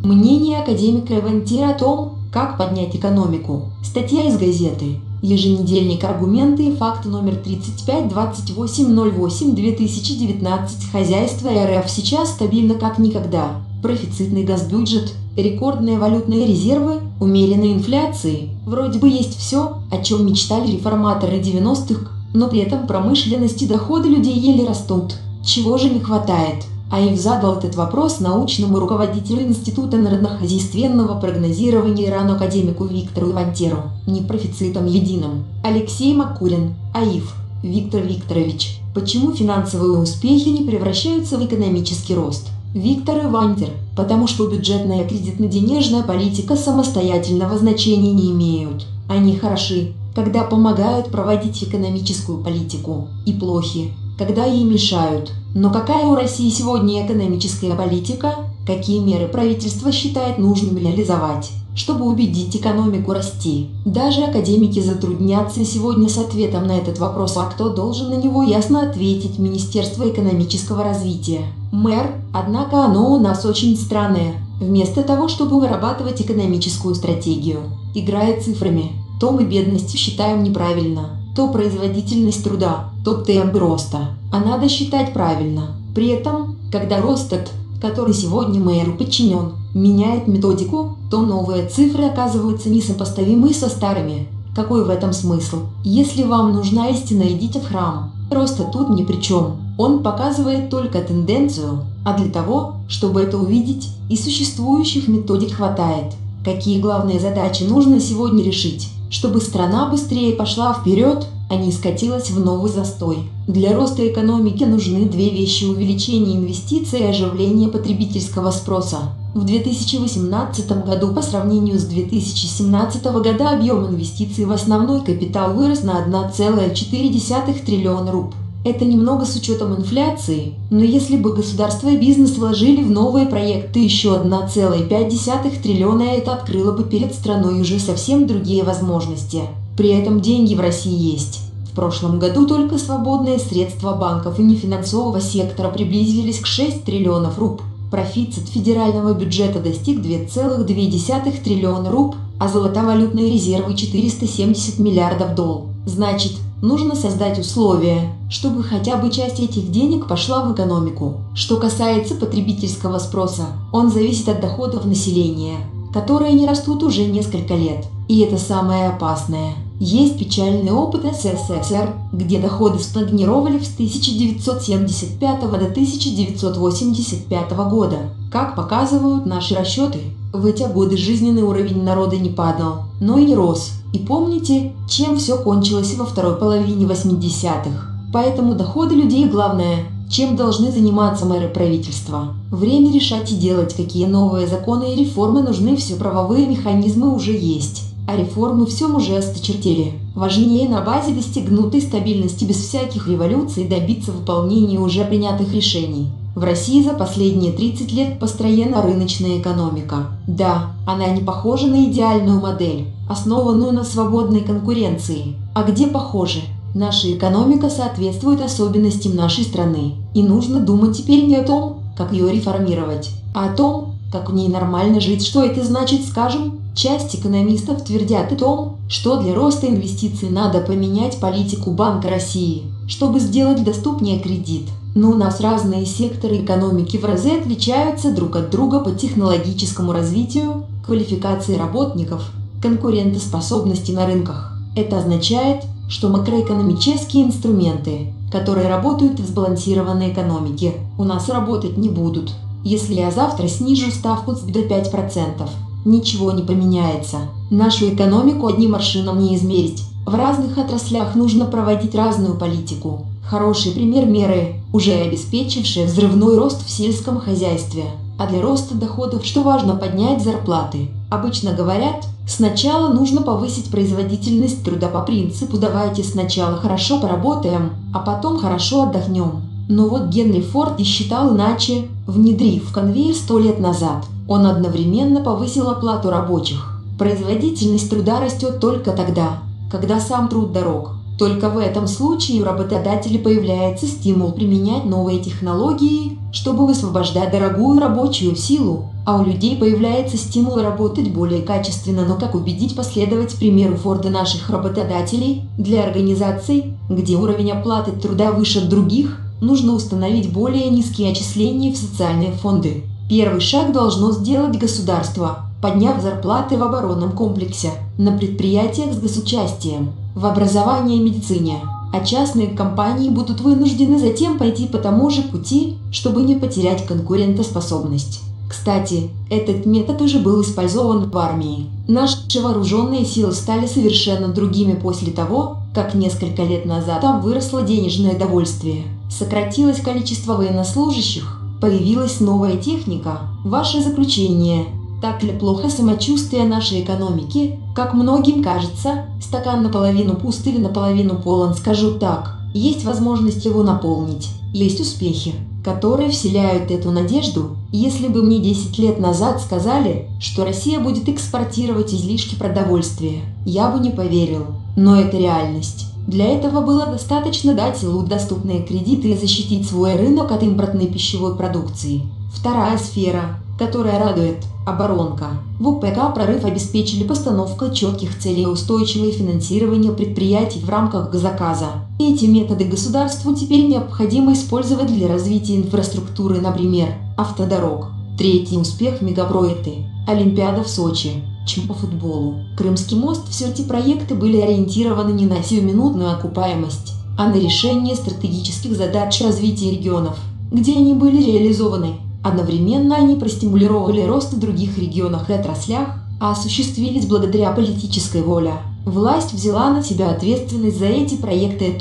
Мнение академика Ивантира о том, как поднять экономику. Статья из газеты. Еженедельник «Аргументы и факты» номер 35/28/08/2019. Хозяйство РФ сейчас стабильно как никогда. Профицитный госбюджет, рекордные валютные резервы, умеренные инфляции. Вроде бы есть все, о чем мечтали реформаторы 90-х, но при этом промышленность и доходы людей еле растут. Чего же не хватает? АИФ задал этот вопрос научному руководителю Института народнохозяйственного прогнозирования РАН академику Виктору Ивантиру, не профицитом единым. Алексей Макурин, АИФ. Виктор Викторович, почему финансовые успехи не превращаются в экономический рост? Виктор Ивантир, потому что бюджетная и кредитно-денежная политика самостоятельного значения не имеют. Они хороши, когда помогают проводить экономическую политику, и плохи, когда ей мешают. Но какая у России сегодня экономическая политика? Какие меры правительство считает нужным реализовать, чтобы убедить экономику расти? Даже академики затруднятся сегодня с ответом на этот вопрос, а кто должен на него ясно ответить? Министерство экономического развития. Мэр, однако оно у нас очень странное. Вместо того, чтобы вырабатывать экономическую стратегию, играя цифрами, то мы бедность считаем неправильно, то производительность труда, то темп роста. А надо считать правильно. При этом, когда рост этот, который сегодня мэру подчинен, меняет методику, то новые цифры оказываются несопоставимы со старыми. Какой в этом смысл? Если вам нужна истина, идите в храм. Роста тут ни при чем. Он показывает только тенденцию, а для того, чтобы это увидеть, и существующих методик хватает. Какие главные задачи нужно сегодня решить, чтобы страна быстрее пошла вперед, а не скатилась в новый застой? Для роста экономики нужны две вещи: увеличение инвестиций и оживление потребительского спроса. В 2018 году по сравнению с 2017 годом объем инвестиций в основной капитал вырос на 1,4 триллиона руб. Это немного с учетом инфляции, но если бы государство и бизнес вложили в новые проекты еще 1,5 триллиона, это открыло бы перед страной уже совсем другие возможности. При этом деньги в России есть. В прошлом году только свободные средства банков и нефинансового сектора приблизились к 6 триллионов руб. Профицит федерального бюджета достиг 2,2 триллиона руб, а золотовалютные резервы 470 миллиардов долларов. Значит, нужно создать условия, чтобы хотя бы часть этих денег пошла в экономику. Что касается потребительского спроса, он зависит от доходов населения, которые не растут уже несколько лет. И это самое опасное. Есть печальный опыт СССР, где доходы стагнировали с 1975 до 1985 года. Как показывают наши расчеты, в эти годы жизненный уровень народа не падал, но и не рос. И помните, чем все кончилось во второй половине 80-х. Поэтому доходы людей главное, чем должны заниматься мэры правительства. Время решать и делать, какие новые законы и реформы нужны. Все правовые механизмы уже есть, а реформы всем уже осточертели. Важнее на базе достигнутой стабильности без всяких революций добиться выполнения уже принятых решений. В России за последние 30 лет построена рыночная экономика. Да, она не похожа на идеальную модель, основанную на свободной конкуренции. А где похоже? Наша экономика соответствует особенностям нашей страны. И нужно думать теперь не о том, как ее реформировать, а о том, как в ней нормально жить. Что это значит, скажем? Часть экономистов твердят о том, что для роста инвестиций надо поменять политику Банка России, чтобы сделать доступнее кредит. Но у нас разные секторы экономики в разы отличаются друг от друга по технологическому развитию, квалификации работников, конкурентоспособности на рынках. Это означает, что макроэкономические инструменты, которые работают в сбалансированной экономике, у нас работать не будут. Если я завтра снижу ставку до 5%, ничего не поменяется. Нашу экономику одним аршином не измерить. В разных отраслях нужно проводить разную политику. Хороший пример меры, уже обеспечившие взрывной рост в сельском хозяйстве. А для роста доходов что важно? Поднять зарплаты. Обычно говорят, сначала нужно повысить производительность труда по принципу «давайте сначала хорошо поработаем, а потом хорошо отдохнем». Но вот Генри Форд и считал иначе, внедрив конвейер 100 лет назад. Он одновременно повысил оплату рабочих. Производительность труда растет только тогда, когда сам труд дорог. Только в этом случае у работодателей появляется стимул применять новые технологии, чтобы высвобождать дорогую рабочую силу, а у людей появляется стимул работать более качественно. Но как убедить последовать примеру Форда наших работодателей? Для организаций, где уровень оплаты труда выше других, нужно установить более низкие отчисления в социальные фонды. Первый шаг должно сделать государство, подняв зарплаты в оборонном комплексе, на предприятиях с госучастием, в образовании и медицине, а частные компании будут вынуждены затем пойти по тому же пути, чтобы не потерять конкурентоспособность. Кстати, этот метод уже был использован в армии. Наши вооруженные силы стали совершенно другими после того, как несколько лет назад там выросло денежное довольствие, сократилось количество военнослужащих, появилась новая техника. Ваше заключение. Так ли плохо самочувствие нашей экономики, как многим кажется? Стакан наполовину пуст или наполовину полон? Скажу так, есть возможность его наполнить. Есть успехи, которые вселяют эту надежду. Если бы мне 10 лет назад сказали, что Россия будет экспортировать излишки продовольствия, я бы не поверил. Но это реальность. Для этого было достаточно дать ЛУ доступные кредиты и защитить свой рынок от импортной пищевой продукции. Вторая сфера, которая радует – оборонка. В УПК «Прорыв» обеспечили постановкой четких целей и устойчивое финансирование предприятий в рамках заказа. Эти методы государству теперь необходимо использовать для развития инфраструктуры, например, автодорог. Третий успех – мегапроекты. Олимпиада в Сочи. Чем по футболу. Крымский мост. Все эти проекты были ориентированы не на сиюминутную окупаемость, а на решение стратегических задач развития регионов, где они были реализованы. Одновременно они простимулировали рост в других регионах и отраслях, а осуществились благодаря политической воле. Власть взяла на себя ответственность за эти проекты.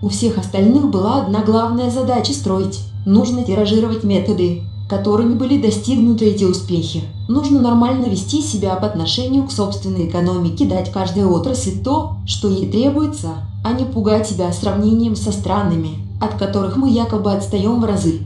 У всех остальных была одна главная задача – строить. Нужно тиражировать методы, которыми были достигнуты эти успехи. Нужно нормально вести себя по отношению к собственной экономике, дать каждой отрасли то, что ей требуется, а не пугать себя сравнением со странами, от которых мы якобы отстаем в разы.